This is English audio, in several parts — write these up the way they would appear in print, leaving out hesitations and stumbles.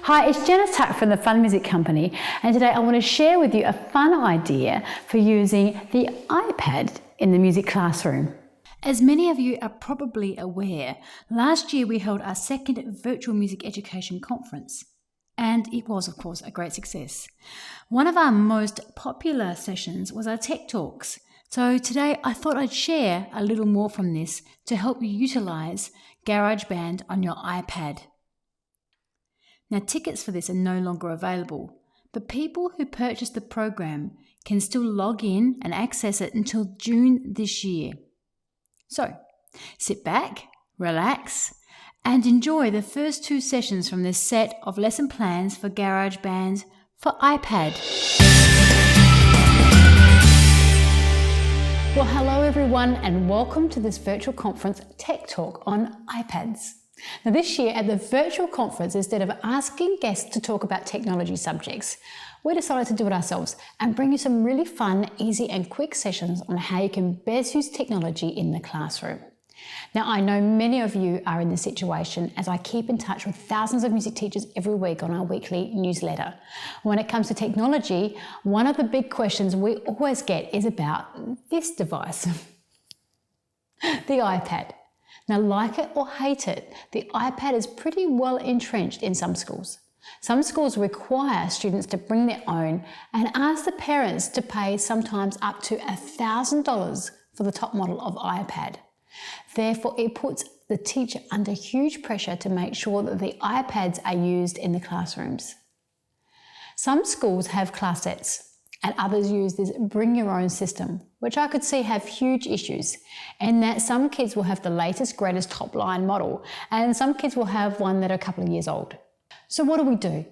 Hi, it's Janice Tuck from the Fun Music Company, and today I want to share with you a fun idea for using the iPad in the music classroom. As many of you are probably aware, last year we held our second virtual music education conference, and it was, of course, a great success. One of our most popular sessions was our Tech Talks. So today I thought I'd share a little more from this to help you utilize Garageband on your iPad. Now, tickets for this are no longer available, but people who purchase the program can still log in and access it until June this year. So, sit back, relax, and enjoy the first two sessions from this set of lesson plans for Garageband for iPad. Well, hello everyone, and welcome to this virtual conference Tech Talk on iPads. Now this year at the virtual conference, instead of asking guests to talk about technology subjects, we decided to do it ourselves and bring you some really fun, easy and quick sessions on how you can best use technology in the classroom. Now I know many of you are in this situation as I keep in touch with thousands of music teachers every week on our weekly newsletter. When it comes to technology, one of the big questions we always get is about this device, the iPad. Now, like it or hate it, the iPad is pretty well entrenched in some schools. Some schools require students to bring their own and ask the parents to pay sometimes up to $1,000 for the top model of iPad. Therefore, it puts the teacher under huge pressure to make sure that the iPads are used in the classrooms. Some schools have class sets, and others use this bring your own system, which I could see have huge issues, in that some kids will have the latest, greatest top line model, and some kids will have one that are a couple of years old. So what do?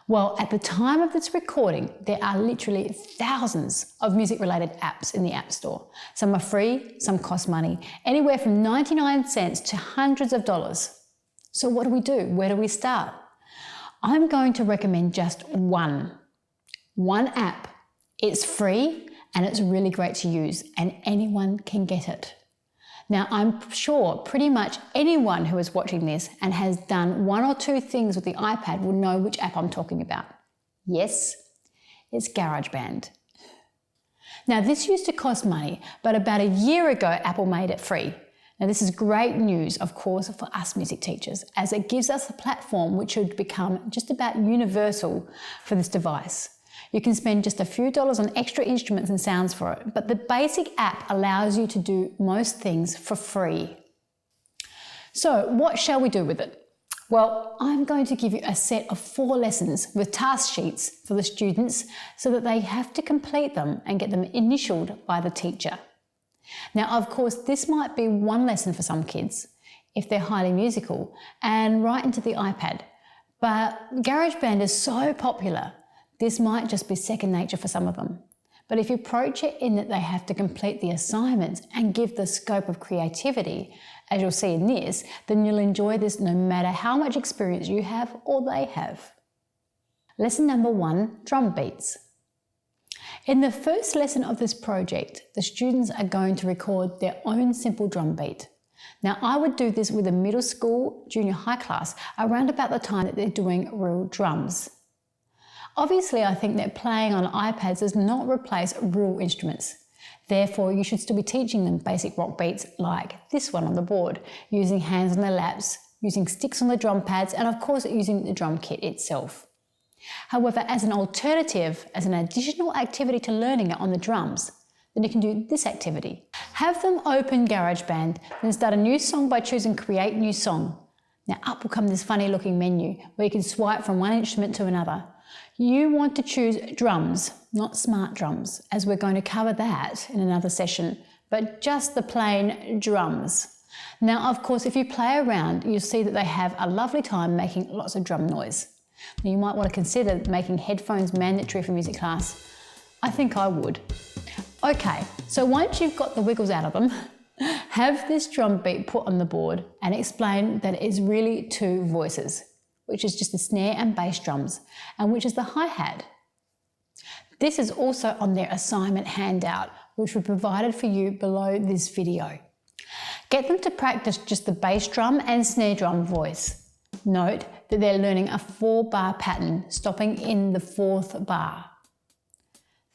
Well, at the time of this recording, there are literally thousands of music-related apps in the App Store. Some are free, some cost money, anywhere from 99 cents to hundreds of dollars. So what do? Where do we start? I'm going to recommend just one app. It's free and it's really great to use, and anyone can get it. Now, I'm sure pretty much anyone who is watching this and has done one or two things with the iPad will know which app I'm talking about. Yes, it's Garageband. Now, this used to cost money, but about a year ago, Apple made it free. Now, this is great news, of course, for us music teachers, as it gives us a platform which should become just about universal for this device. You can spend just a few dollars on extra instruments and sounds for it, but the basic app allows you to do most things for free. So what shall we do with it? Well, I'm going to give you a set of 4 lessons with task sheets for the students so that they have to complete them and get them initialed by the teacher. Now, of course, this might be one lesson for some kids if they're highly musical and right into the iPad, but GarageBand is so popular, this might just be second nature for some of them. But if you approach it in that they have to complete the assignments and give the scope of creativity, as you'll see in this, then you'll enjoy this no matter how much experience you have or they have. Lesson number 1, drum beats. In the first lesson of this project, the students are going to record their own simple drum beat. Now, I would do this with a middle school, junior high class around about the time that they're doing real drums. Obviously, I think that playing on iPads does not replace real instruments. Therefore, you should still be teaching them basic rock beats like this one on the board, using hands on their laps, using sticks on the drum pads, and of course using the drum kit itself. However, as an alternative, as an additional activity to learning it on the drums, then you can do this activity. Have them open GarageBand, then start a new song by choosing Create New Song. Now up will come this funny looking menu where you can swipe from one instrument to another. You want to choose drums, not smart drums, as we're going to cover that in another session, but just the plain drums. Now, of course, if you play around, you'll see that they have a lovely time making lots of drum noise. Now, you might want to consider making headphones mandatory for music class. I think I would. Okay, so once you've got the wiggles out of them, have this drum beat put on the board and explain that it is really 2 voices, which is just the snare and bass drums, and which is the hi-hat. This is also on their assignment handout, which was provided for you below this video. Get them to practice just the bass drum and snare drum voice. Note that they're learning a 4-bar pattern, stopping in the 4th bar.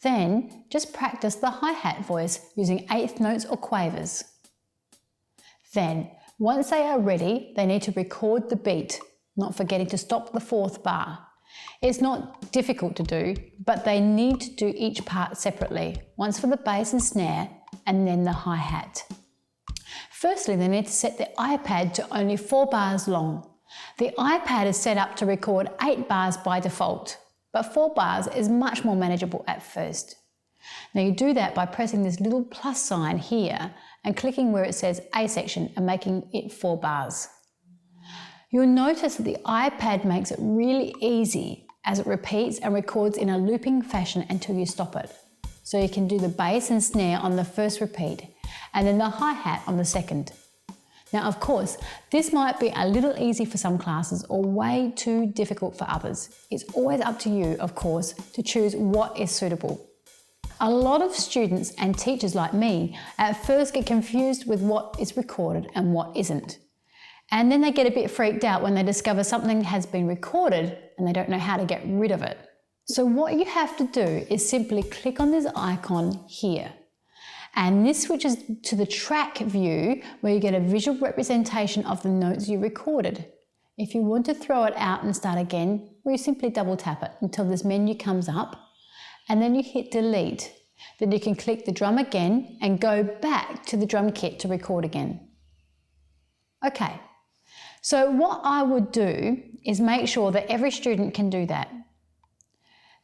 Then just practice the hi-hat voice using 8th notes or quavers. Then, once they are ready, they need to record the beat, not forgetting to stop the 4th bar. It's not difficult to do, but they need to do each part separately, once for the bass and snare, and then the hi-hat. Firstly, they need to set the iPad to only 4 bars long. The iPad is set up to record 8 bars by default, but 4 bars is much more manageable at first. Now you do that by pressing this little plus sign here and clicking where it says A section and making it 4 bars. You'll notice that the iPad makes it really easy as it repeats and records in a looping fashion until you stop it. So you can do the bass and snare on the first repeat and then the hi-hat on the second. Now of course, this might be a little easy for some classes or way too difficult for others. It's always up to you, of course, to choose what is suitable. A lot of students and teachers like me at first get confused with what is recorded and what isn't. And then they get a bit freaked out when they discover something has been recorded and they don't know how to get rid of it. So what you have to do is simply click on this icon here. And this switches to the track view where you get a visual representation of the notes you recorded. If you want to throw it out and start again, well, you simply double tap it until this menu comes up and then you hit delete. Then you can click the drum again and go back to the drum kit to record again. Okay, so what I would do is make sure that every student can do that.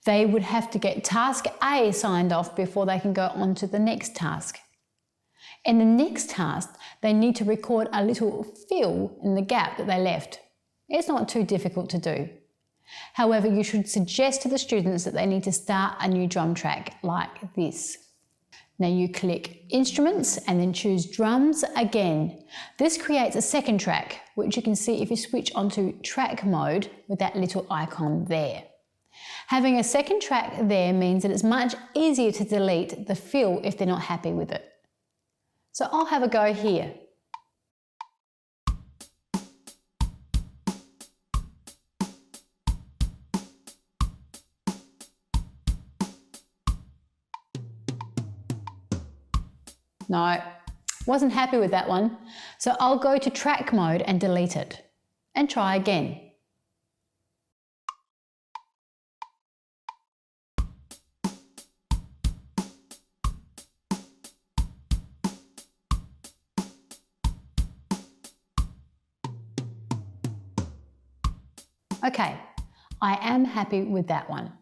They would have to get task A signed off before they can go on to the next task. In the next task, they need to record a little fill in the gap that they left. It's not too difficult to do. However, you should suggest to the students that they need to start a new drum track like this. Now you click Instruments and then choose Drums again. This creates a second track, which you can see if you switch onto track mode with that little icon there. Having a second track there means that it's much easier to delete the fill if they're not happy with it. So I'll have a go here. No, wasn't happy with that one. So I'll go to track mode and delete it. And try again. Okay, I am happy with that one.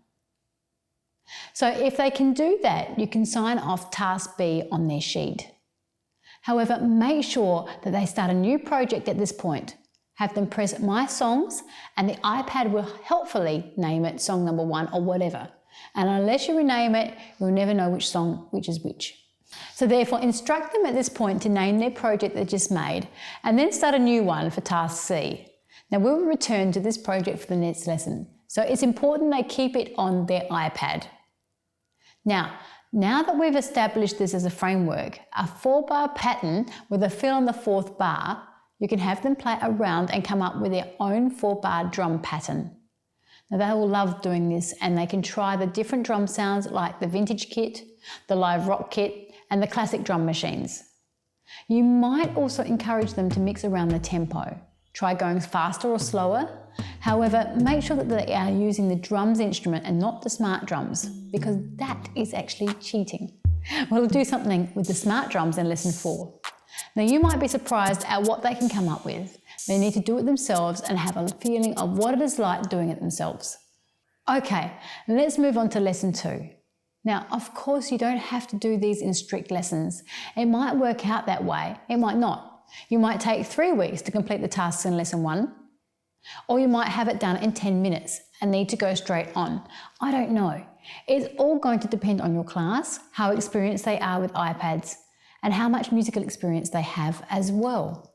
So if they can do that, you can sign off task B on their sheet. However, make sure that they start a new project at this point. Have them press My Songs and the iPad will helpfully name it song number 1 or whatever. And unless you rename it, you'll never know which song which is which. So therefore, instruct them at this point to name their project they just made and then start a new one for task C. Now we will return to this project for the next lesson. So it's important they keep it on their iPad. Now that we've established this as a framework, a 4-bar pattern with a fill on the 4th bar, you can have them play around and come up with their own 4-bar drum pattern. Now they will love doing this and they can try the different drum sounds like the vintage kit, the live rock kit, and the classic drum machines. You might also encourage them to mix around the tempo. Try going faster or slower. However, make sure that they are using the drums instrument and not the smart drums, because that is actually cheating. We'll do something with the smart drums in lesson 4. Now you might be surprised at what they can come up with. They need to do it themselves and have a feeling of what it is like doing it themselves. Okay, let's move on to lesson 2. Now, of course, you don't have to do these in strict lessons. It might work out that way, it might not. You might take 3 weeks to complete the tasks in lesson 1, or you might have it done in 10 minutes and need to go straight on. I don't know. It's all going to depend on your class, how experienced they are with iPads, and how much musical experience they have as well.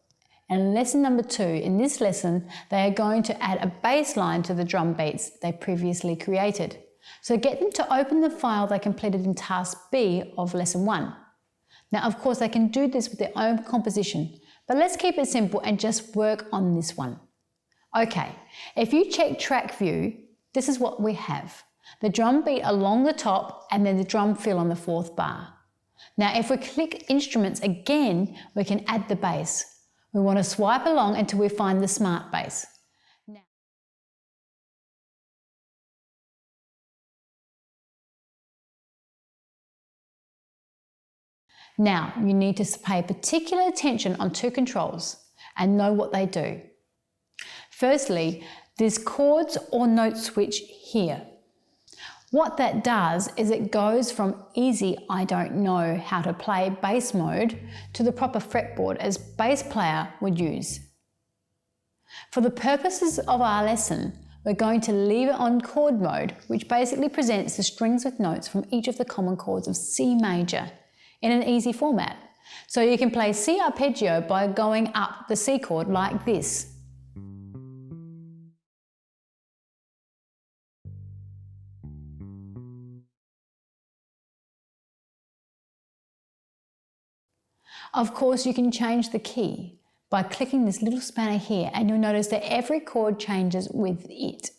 And lesson number 2, in this lesson, they are going to add a bass line to the drum beats they previously created. So get them to open the file they completed in task B of lesson 1. Now, of course, they can do this with their own composition, but let's keep it simple and just work on this one. Okay, if you check track view, this is what we have. The drum beat along the top and then the drum fill on the fourth bar. Now if we click instruments again, we can add the bass. We want to swipe along until we find the smart bass. Now you need to pay particular attention on two controls and know what they do. Firstly, there's chords or note switch here. What that does is it goes from easy I don't know how to play bass mode to the proper fretboard as bass player would use. For the purposes of our lesson, we're going to leave it on chord mode, which basically presents the strings with notes from each of the common chords of C major in an easy format. So you can play C arpeggio by going up the C chord like this. Of course, you can change the key by clicking this little spanner here, and you'll notice that every chord changes with it.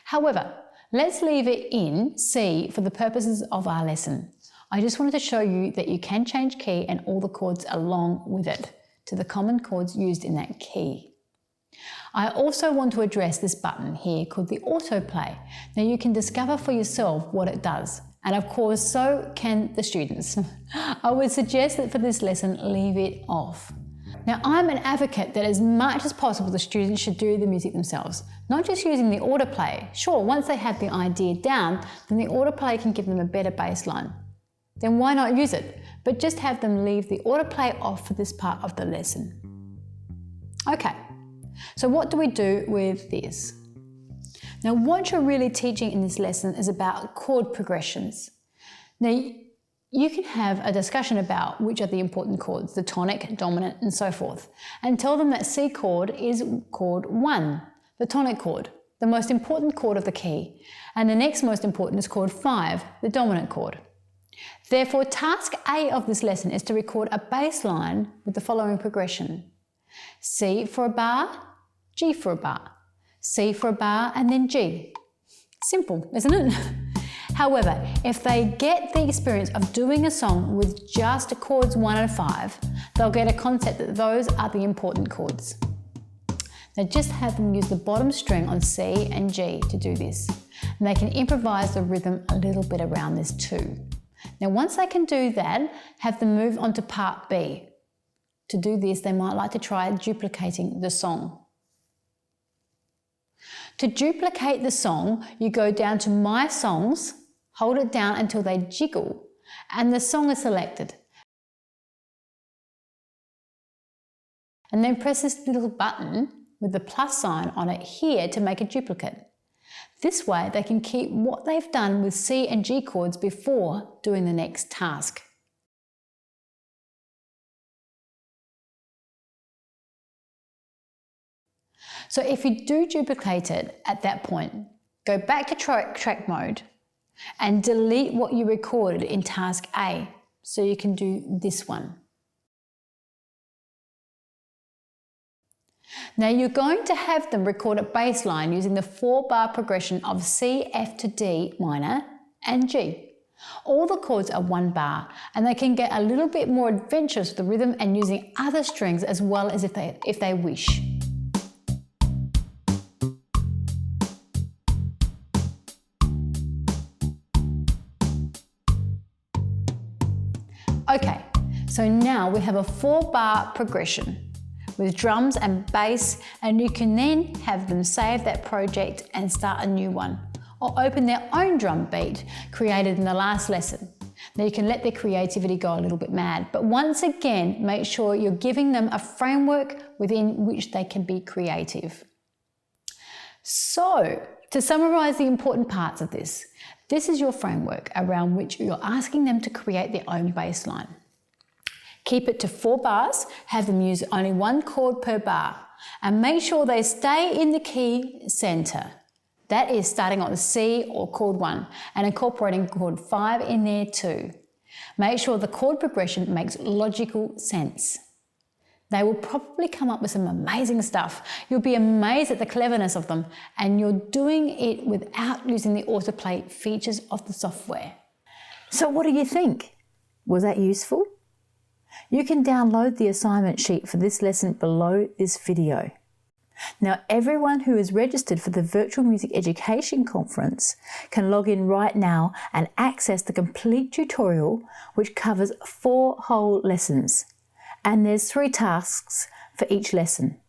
However, let's leave it in C for the purposes of our lesson. I just wanted to show you that you can change key and all the chords along with it to the common chords used in that key. I also want to address this button here called the autoplay. Now you can discover for yourself what it does, and of course so can the students. I would suggest that for this lesson leave it off. Now I'm an advocate that as much as possible the students should do the music themselves, not just using the autoplay. Sure, once they have the idea down, then the autoplay can give them a better bass line. Then why not use it? But just have them leave the autoplay off for this part of the lesson. Okay, so what do we do with this? Now what you're really teaching in this lesson is about chord progressions. Now you can have a discussion about which are the important chords, the tonic, dominant, and so forth, and tell them that C chord is chord 1, the tonic chord, the most important chord of the key, and the next most important is chord 5, the dominant chord. Therefore, task A of this lesson is to record a bass line with the following progression. C for a bar, G for a bar, C for a bar, and then G. Simple, isn't it? However, if they get the experience of doing a song with just chords 1 and 5, they'll get a concept that those are the important chords. Now just have them use the bottom string on C and G to do this. And they can improvise the rhythm a little bit around this too. Now once they can do that, have them move on to part B. To do this, they might like to try duplicating the song. To duplicate the song, you go down to My Songs, hold it down until they jiggle, and the song is selected. And then press this little button with the plus sign on it here to make a duplicate. This way they can keep what they've done with C and G chords before doing the next task. So if you do duplicate it at that point, go back to track mode and delete what you recorded in task A so you can do this one. Now you're going to have them record a bass line using the 4-bar progression of C, F to D minor and G. All the chords are 1 bar and they can get a little bit more adventurous with the rhythm and using other strings as well as if they wish. Okay, so now we have a 4-bar progression with drums and bass, and you can then have them save that project and start a new one, or open their own drum beat created in the last lesson. Now you can let their creativity go a little bit mad, but once again, make sure you're giving them a framework within which they can be creative. So, to summarize the important parts of this is your framework around which you're asking them to create their own bass line. Keep it to 4 bars, have them use only 1 chord per bar, and make sure they stay in the key center. That is starting on C or chord 1 and incorporating chord 5 in there too. Make sure the chord progression makes logical sense. They will probably come up with some amazing stuff. You'll be amazed at the cleverness of them, and you're doing it without using the autoplay features of the software. So what do you think? Was that useful? You can download the assignment sheet for this lesson below this video. Now, everyone who is registered for the Virtual Music Education Conference can log in right now and access the complete tutorial, which covers 4 whole lessons. And there's 3 tasks for each lesson.